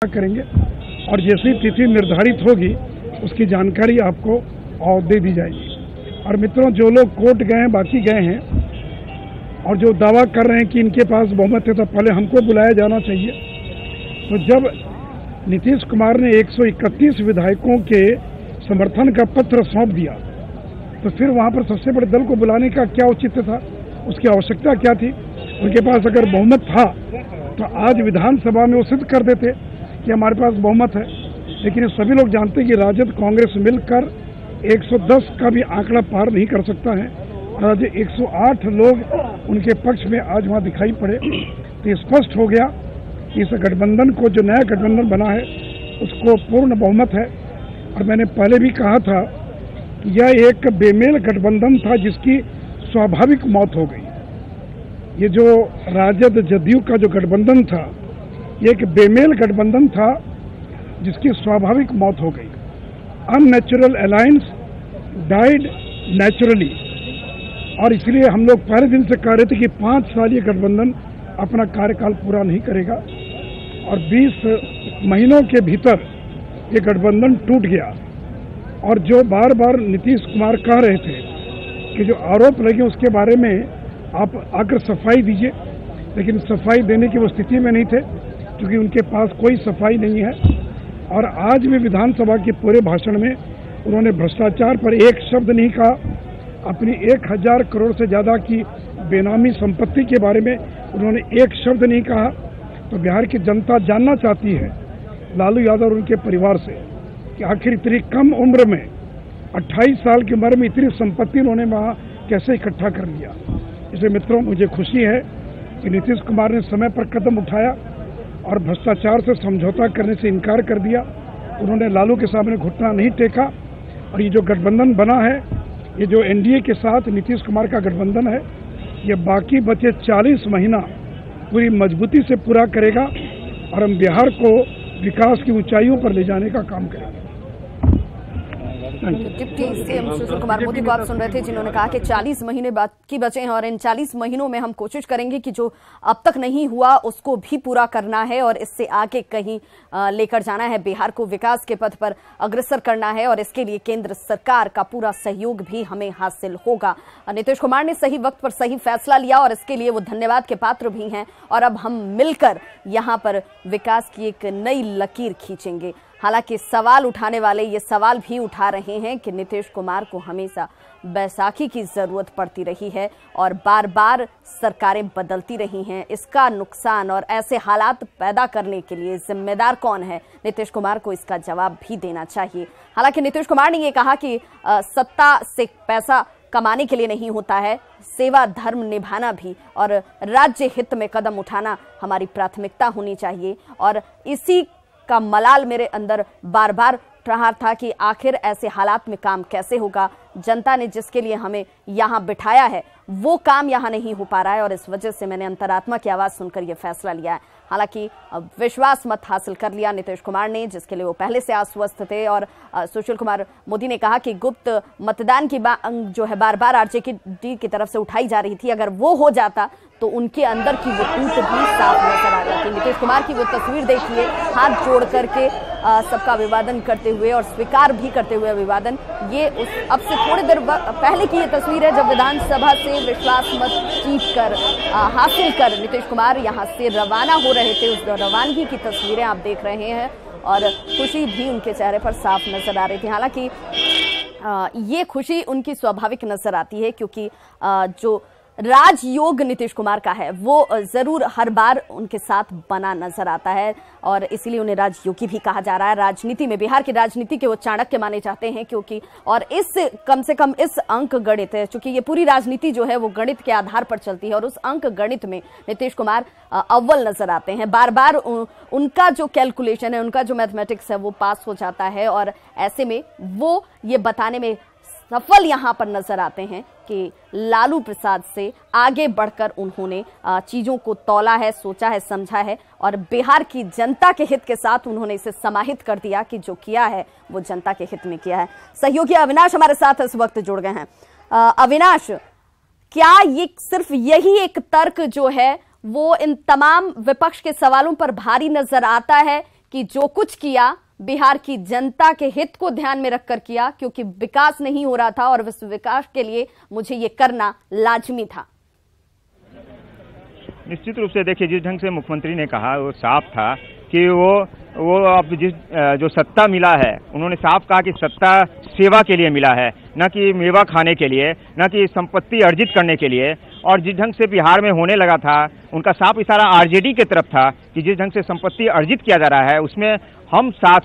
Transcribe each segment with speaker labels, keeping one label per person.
Speaker 1: करेंगे और जैसी तिथि निर्धारित होगी उसकी जानकारी आपको और दे दी जाएगी। और मित्रों, जो लोग कोर्ट गए हैं, बाकी गए हैं और जो दावा कर रहे हैं कि इनके पास बहुमत है, तो पहले हमको बुलाया जाना चाहिए। तो जब नीतीश कुमार ने 131 विधायकों के समर्थन का पत्र सौंप दिया, तो फिर वहां पर सबसे बड़े दल को बुलाने का क्या औचित्य था, उसकी आवश्यकता क्या थी? उनके पास अगर बहुमत था तो आज विधानसभा में वो सिद्ध कर देते कि हमारे पास बहुमत है। लेकिन सभी लोग जानते हैं कि राजद कांग्रेस मिलकर 110 का भी आंकड़ा पार नहीं कर सकता है। आज 108 लोग उनके पक्ष में आज वहाँ दिखाई पड़े, तो स्पष्ट हो गया कि इस गठबंधन को, जो नया गठबंधन बना है, उसको पूर्ण बहुमत है। और मैंने पहले भी कहा था कि यह एक बेमेल गठबंधन था जिसकी स्वाभाविक मौत हो गई। ये जो राजद जदयू का जो गठबंधन था, ये एक बेमेल गठबंधन था जिसकी स्वाभाविक मौत हो गई। Unnatural alliance died naturally. और इसलिए हम लोग पहले दिन से कह रहे थे कि 5 साल ये गठबंधन अपना कार्यकाल पूरा नहीं करेगा, और 20 महीनों के भीतर ये गठबंधन टूट गया। और जो बार बार नीतीश कुमार कह रहे थे कि जो आरोप लगे उसके बारे में आप आकर सफाई दीजिए, लेकिन सफाई देने की वो स्थिति में नहीं थे, क्योंकि उनके पास कोई सफाई नहीं है। और आज भी विधानसभा के पूरे भाषण में उन्होंने भ्रष्टाचार पर एक शब्द नहीं कहा। अपनी 1000 करोड़ से ज़्यादा की बेनामी संपत्ति के बारे में उन्होंने एक शब्द नहीं कहा। तो बिहार की जनता जानना चाहती है लालू यादव और उनके परिवार से कि आखिर इतनी कम उम्र में, 28 साल की उम्र में इतनी संपत्ति उन्होंने वहाँ कैसे इकट्ठा कर लिया। इसलिए मित्रों, मुझे खुशी है कि नीतीश कुमार ने समय पर कदम उठाया और भ्रष्टाचार से समझौता करने से इनकार कर दिया। उन्होंने लालू के सामने घुटना नहीं टेका। और ये जो गठबंधन बना है, ये जो एनडीए के साथ नीतीश कुमार का गठबंधन है, ये बाकी बचे 40 महीना पूरी मजबूती से पूरा करेगा और हम बिहार को विकास की ऊंचाइयों पर ले जाने का काम करेंगे।
Speaker 2: डिप्टी सीएम सुशील कुमार मोदी को आप सुन रहे थे, जिन्होंने कहा कि 40 महीने बाकी बचे हैं और इन 40 महीनों में हम कोशिश करेंगे कि जो अब तक नहीं हुआ उसको भी पूरा करना है और इससे आगे कहीं लेकर जाना है, बिहार को विकास के पथ पर अग्रसर करना है। और इसके लिए केंद्र सरकार का पूरा सहयोग भी हमें हासिल होगा। नीतीश कुमार ने सही वक्त पर सही फैसला लिया और इसके लिए वो धन्यवाद के पात्र भी हैं। और अब हम मिलकर यहाँ पर विकास की एक नई लकीर खींचेंगे। हालांकि सवाल उठाने वाले ये सवाल भी उठा रहे हैं कि नीतीश कुमार को हमेशा बैसाखी की जरूरत पड़ती रही है और बार बार सरकारें बदलती रही हैं। इसका नुकसान और ऐसे हालात पैदा करने के लिए जिम्मेदार कौन है? नीतीश कुमार को इसका जवाब भी देना चाहिए। हालांकि नीतीश कुमार ने ये कहा कि सत्ता से पैसा कमाने के लिए नहीं होता है, सेवा धर्म निभाना भी और राज्य हित में कदम उठाना हमारी प्राथमिकता होनी चाहिए। और इसी का मलाल मेरे अंदर बार बार प्रहार था कि आखिर ऐसे हालात में काम कैसे होगा। जनता ने जिसके लिए हमें यहाँ बिठाया है वो काम यहाँ नहीं हो पा रहा है और इस वजह से मैंने अंतरात्मा की आवाज सुनकर यह फैसला लिया है। हालांकि विश्वास मत हासिल कर लिया नीतीश कुमार ने, जिसके लिए वो पहले से आश्वस्त थे। और सुशील कुमार मोदी ने कहा कि गुप्त मतदान की जो है बार बार आरजेडी की तरफ से उठाई जा रही थी, अगर वो हो जाता तो उनके अंदर की वो टूट भी साफ नजर आ जाती। नीतीश कुमार की वो तस्वीर देखिए, हाथ जोड़ करके सबका अभिवादन करते हुए और स्वीकार भी करते हुए अभिवादन। ये अब से थोड़ी देर पहले की ये तस्वीर है जब विधानसभा से विश्वास मत जीत कर हासिल कर नीतीश कुमार यहाँ से रवाना हो रहे थे। उस रवानगी की तस्वीरें आप देख रहे हैं और खुशी भी उनके चेहरे पर साफ नजर आ रही थी। हालांकि ये खुशी उनकी स्वाभाविक नजर आती है, क्योंकि जो राजयोग नीतीश कुमार का है वो जरूर हर बार उनके साथ बना नजर आता है और इसीलिए उन्हें राजयोगी भी कहा जा रहा है। राजनीति में, बिहार की राजनीति के वो चाणक्य माने जाते हैं, क्योंकि और इस कम से कम इस अंक गणित है, चूंकि ये पूरी राजनीति जो है वो गणित के आधार पर चलती है और उस अंक गणित में नीतीश कुमार अव्वल नजर आते हैं। बार बार उनका जो कैलकुलेशन है, उनका जो मैथमेटिक्स है वो पास हो जाता है और ऐसे में वो ये बताने में सफल यहां पर नजर आते हैं कि लालू प्रसाद से आगे बढ़कर उन्होंने चीजों को तौला है, सोचा है, समझा है और बिहार की जनता के हित के साथ उन्होंने इसे समाहित कर दिया कि जो किया है वो जनता के हित में किया है। सहयोगी अविनाश हमारे साथ इस वक्त जुड़ गए हैं। अविनाश, क्या ये सिर्फ यही एक तर्क जो है वो इन तमाम विपक्ष के सवालों पर भारी नजर आता है कि जो कुछ किया बिहार की जनता के हित को ध्यान में रखकर किया, क्योंकि विकास नहीं हो रहा था और उस विकास के लिए मुझे ये करना लाजमी था।
Speaker 3: निश्चित रूप से देखिए, जिस ढंग से मुख्यमंत्री ने कहा वो साफ था कि वो अब जो सत्ता मिला है, उन्होंने साफ कहा कि सत्ता सेवा के लिए मिला है, न कि मेवा खाने के लिए, न कि संपत्ति अर्जित करने के लिए। और जिस ढंग से बिहार में होने लगा था, उनका साफ इशारा आरजेडी की तरफ था कि जिस ढंग से संपत्ति अर्जित किया जा रहा है उसमें हम साथ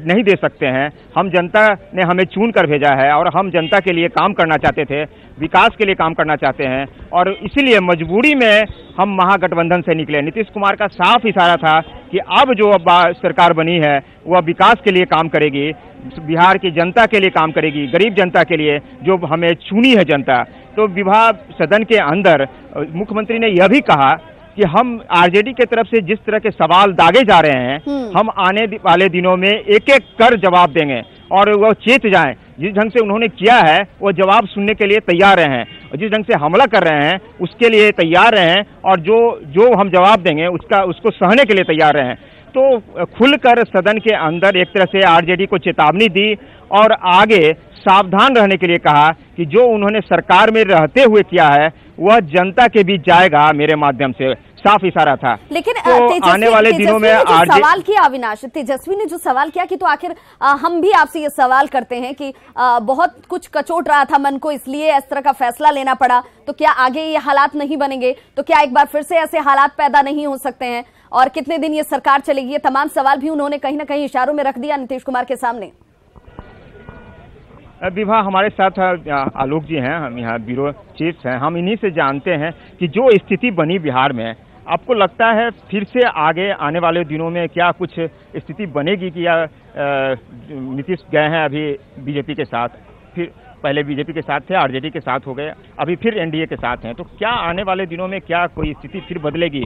Speaker 3: नहीं दे सकते हैं। हम जनता ने हमें चुन कर भेजा है और हम जनता के लिए काम करना चाहते थे, विकास के लिए काम करना चाहते हैं, और इसीलिए मजबूरी में हम महागठबंधन से निकले। नीतीश कुमार का साफ इशारा था कि अब जो सरकार बनी है वह विकास के लिए काम करेगी, बिहार की जनता के लिए काम करेगी, गरीब जनता के लिए जो हमें चुनी है जनता। तो विभाग सदन के अंदर मुख्यमंत्री ने यह भी कहा कि हम आरजेडी के तरफ से जिस तरह के सवाल दागे जा रहे हैं, हम आने वाले दिनों में एक एक कर जवाब देंगे और वो चेत जाएं। जिस ढंग से उन्होंने किया है वो जवाब सुनने के लिए तैयार हैं, और जिस ढंग से हमला कर रहे हैं उसके लिए तैयार हैं, और जो हम जवाब देंगे उसको सहने के लिए तैयार हैं। तो खुलकर सदन के अंदर एक तरह से आरजेडी को चेतावनी दी और आगे सावधान रहने के लिए कहा कि जो उन्होंने सरकार में रहते हुए किया है वह जनता के बीच जाएगा मेरे माध्यम से। साफ इशारा था।
Speaker 2: लेकिन
Speaker 3: तो आने वाले दिनों में
Speaker 2: सवाल किया अविनाश, तेजस्वी ने जो सवाल किया कि तो आखिर हम भी आपसे ये सवाल करते हैं कि बहुत कुछ कचोट रहा था मन को, इसलिए इस तरह का फैसला लेना पड़ा, तो क्या आगे ये हालात नहीं बनेंगे? तो क्या एक बार फिर से ऐसे हालात पैदा नहीं हो सकते हैं? और कितने दिन ये सरकार चलेगी? ये तमाम सवाल भी उन्होंने कहीं ना कहीं इशारों में रख दिया नीतीश कुमार के सामने।
Speaker 3: विभा हमारे साथ आलोक जी हैं, हम यहाँ ब्यूरो चीफ हैं, हम इन्हीं से जानते हैं कि जो स्थिति बनी बिहार में, आपको लगता है फिर से आगे आने वाले दिनों में क्या कुछ स्थिति बनेगी कि या नीतीश गए हैं अभी बीजेपी के साथ, फिर पहले बीजेपी के साथ थे, आरजेडी के साथ हो गए, अभी फिर एनडीए के साथ हैं, तो क्या आने वाले दिनों में क्या कोई स्थिति फिर बदलेगी?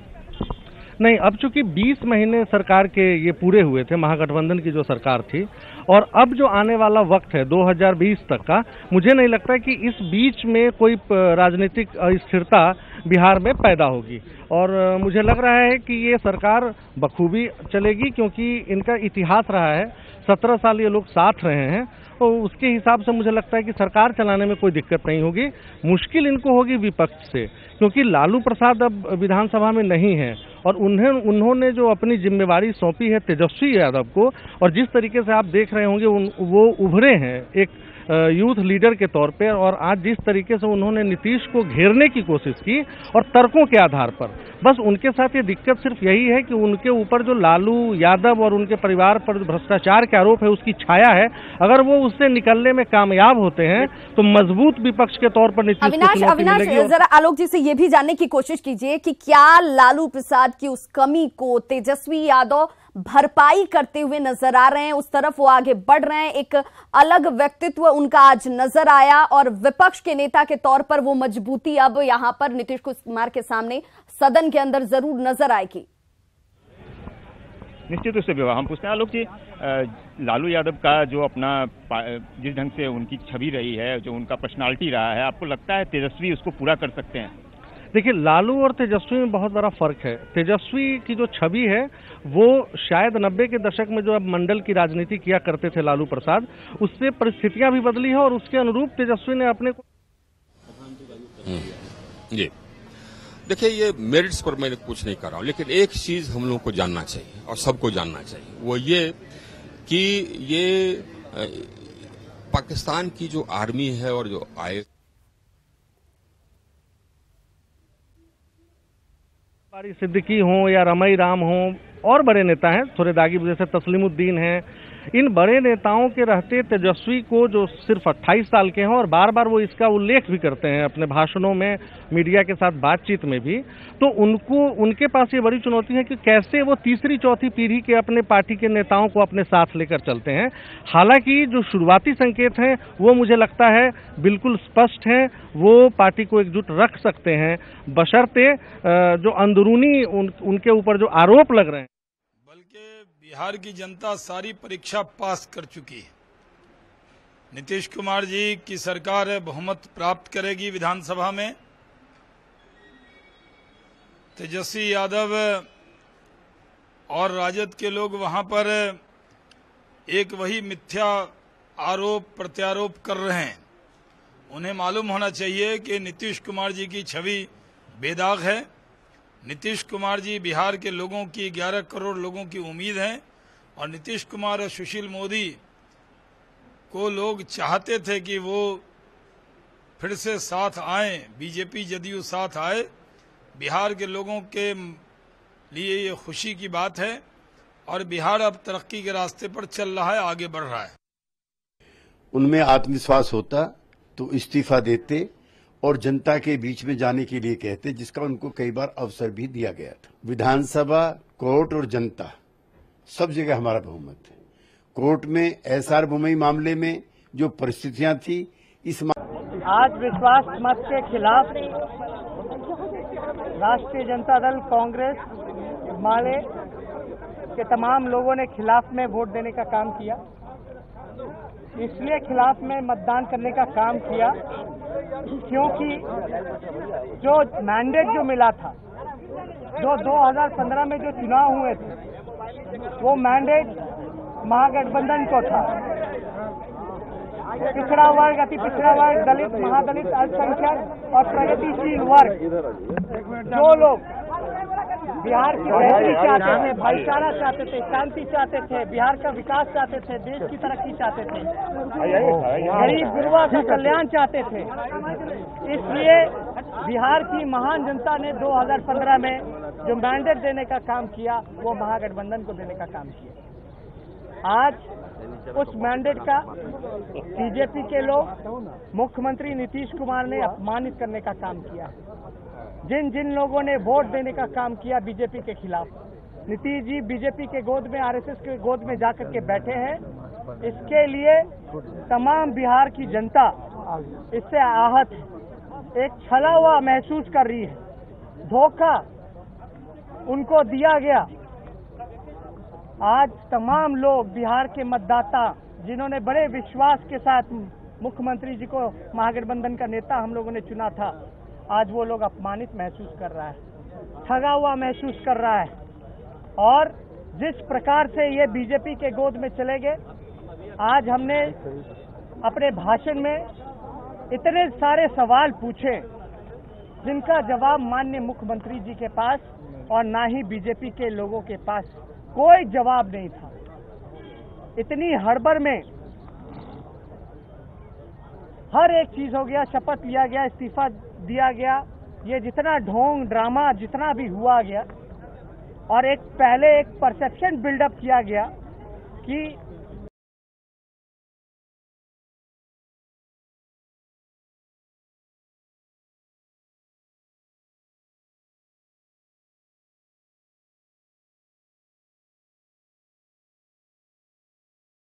Speaker 4: नहीं, अब चूंकि 20 महीने सरकार के ये पूरे हुए थे, महागठबंधन की जो सरकार थी, और अब जो आने वाला वक्त है 2020 तक का, मुझे नहीं लगता कि इस बीच में कोई राजनीतिक अस्थिरता बिहार में पैदा होगी। और मुझे लग रहा है कि ये सरकार बखूबी चलेगी, क्योंकि इनका इतिहास रहा है, 17 साल ये लोग साथ रहे हैं, तो उसके हिसाब से मुझे लगता है कि सरकार चलाने में कोई दिक्कत नहीं होगी। मुश्किल इनको होगी विपक्ष से, क्योंकि लालू प्रसाद अब विधानसभा में नहीं है, और उन्होंने जो अपनी जिम्मेवारी सौंपी है तेजस्वी यादव को, और जिस तरीके से आप देख रहे होंगे वो उभरे हैं एक यूथ लीडर के तौर पे, और आज जिस तरीके से उन्होंने नीतीश को घेरने की कोशिश की और तर्कों के आधार पर, बस उनके साथ ये दिक्कत सिर्फ यही है कि उनके ऊपर जो लालू यादव और उनके परिवार पर भ्रष्टाचार के आरोप है उसकी छाया है। अगर वो उससे निकलने में कामयाब होते हैं तो मजबूत विपक्ष के तौर पर नीतीश को चुनौती मिलेगी।
Speaker 2: जरा आलोक जी से ये भी जानने की कोशिश कीजिए कि क्या लालू प्रसाद की उस कमी को तेजस्वी यादव भरपाई करते हुए नजर आ रहे हैं, उस तरफ वो आगे बढ़ रहे हैं, एक अलग व्यक्तित्व उनका आज नजर आया, और विपक्ष के नेता के तौर पर वो मजबूती अब यहां पर नीतीश कुमार के सामने सदन के अंदर जरूर नजर आएगी।
Speaker 3: निश्चित रूप से विवाह हम पूछते हैं आलोक जी, लालू यादव का जो अपना जिस ढंग से उनकी छवि रही है, जो उनका पर्सनालिटी रहा है, आपको लगता है तेजस्वी उसको पूरा कर सकते हैं?
Speaker 4: देखिए, लालू और तेजस्वी में बहुत बड़ा फर्क है। तेजस्वी की जो छवि है वो शायद 90 के दशक में जो अब मंडल की राजनीति किया करते थे लालू प्रसाद, उससे परिस्थितियां भी बदली है और उसके अनुरूप तेजस्वी ने अपने को
Speaker 5: जी देखिए, ये मेरिट्स पर मैं कुछ नहीं कर रहा हूं, लेकिन एक चीज हम लोगों को जानना चाहिए और सबको जानना चाहिए, वो ये कि ये पाकिस्तान की जो आर्मी है और जो
Speaker 4: सिद्दीकी हों या रमई राम हों और बड़े नेता हैं, थोड़े दागी जैसे तस्लीमुद्दीन हैं, इन बड़े नेताओं के रहते तेजस्वी को, जो सिर्फ 28 साल के हैं और बार बार वो इसका उल्लेख भी करते हैं अपने भाषणों में, मीडिया के साथ बातचीत में भी, तो उनके पास ये बड़ी चुनौती है कि कैसे वो तीसरी चौथी पीढ़ी के अपने पार्टी के नेताओं को अपने साथ लेकर चलते हैं। हालांकि जो शुरुआती संकेत हैं वो मुझे लगता है बिल्कुल स्पष्ट हैं, वो पार्टी को एकजुट रख सकते हैं, बशर्ते जो अंदरूनी उनके ऊपर जो आरोप लग रहे हैं।
Speaker 6: बिहार की जनता सारी परीक्षा पास कर चुकी है। नीतीश कुमार जी की सरकार बहुमत प्राप्त करेगी विधानसभा में। तेजस्वी यादव और राजद के लोग वहां पर एक वही मिथ्या आरोप प्रत्यारोप कर रहे हैं। उन्हें मालूम होना चाहिए कि नीतीश कुमार जी की छवि बेदाग है। नीतीश कुमार जी बिहार के लोगों की 11 करोड़ लोगों की उम्मीद है और नीतीश कुमार और सुशील मोदी को लोग चाहते थे कि वो फिर से साथ आए, बीजेपी जदयू साथ आए। बिहार के लोगों के लिए ये खुशी की बात है और बिहार अब तरक्की के रास्ते पर चल रहा है, आगे बढ़ रहा है।
Speaker 7: उनमें आत्मविश्वास होता तो इस्तीफा देते और जनता के बीच में जाने के लिए कहते, जिसका उनको कई बार अवसर भी दिया गया था। विधानसभा, कोर्ट और जनता सब जगह हमारा बहुमत है। कोर्ट में सार्वभौमिक मामले में जो परिस्थितियां थी, इस
Speaker 8: आज विश्वास मत के खिलाफ राष्ट्रीय जनता दल, कांग्रेस, माले के तमाम लोगों ने खिलाफ में वोट देने का काम किया। इसलिए खिलाफ में मतदान करने का काम किया क्योंकि जो मैंडेट जो मिला था, जो 2015 में जो चुनाव हुए थे, वो मैंडेट महागठबंधन को था। पिछड़ा वर्ग, अति पिछड़ा वर्ग, दलित, महादलित, अल्पसंख्यक और प्रगतिशील वर्ग, जो लोग बिहार की बेहतरी चाहते थे, भाईचारा चाहते थे, शांति चाहते थे, बिहार का विकास चाहते थे, देश की तरक्की चाहते थे, गरीब गुरबा का कल्याण चाहते थे। इसलिए बिहार की महान जनता ने 2015 में जो मैंडेट देने का काम किया, वो महागठबंधन को देने का काम किया। आज उस मैंडेट का बीजेपी के लोग, मुख्यमंत्री नीतीश कुमार ने अपमानित करने का काम किया। जिन जिन लोगों ने वोट देने का काम किया बीजेपी के खिलाफ, नीतीश जी बीजेपी के गोद में, आरएसएस के गोद में जाकर के बैठे हैं। इसके लिए तमाम बिहार की जनता इससे आहत है, एक छला हुआ महसूस कर रही है। धोखा उनको दिया गया। आज तमाम लोग बिहार के मतदाता, जिन्होंने बड़े विश्वास के साथ मुख्यमंत्री जी को महागठबंधन का नेता हम लोगों ने चुना था, आज वो लोग अपमानित महसूस कर रहा है, ठगा हुआ महसूस कर रहा है। और जिस प्रकार से ये बीजेपी के गोद में चले गए, आज हमने अपने भाषण में इतने सारे सवाल पूछे जिनका जवाब माननीय मुख्यमंत्री जी के पास और ना ही बीजेपी के लोगों के पास कोई जवाब नहीं था। इतनी हड़बड़ में हर एक चीज हो गया, शपथ लिया गया, इस्तीफा दिया गया, ये जितना ढोंग ड्रामा जितना भी हुआ गया, और एक पहले एक परसेप्शन बिल्डअप किया गया कि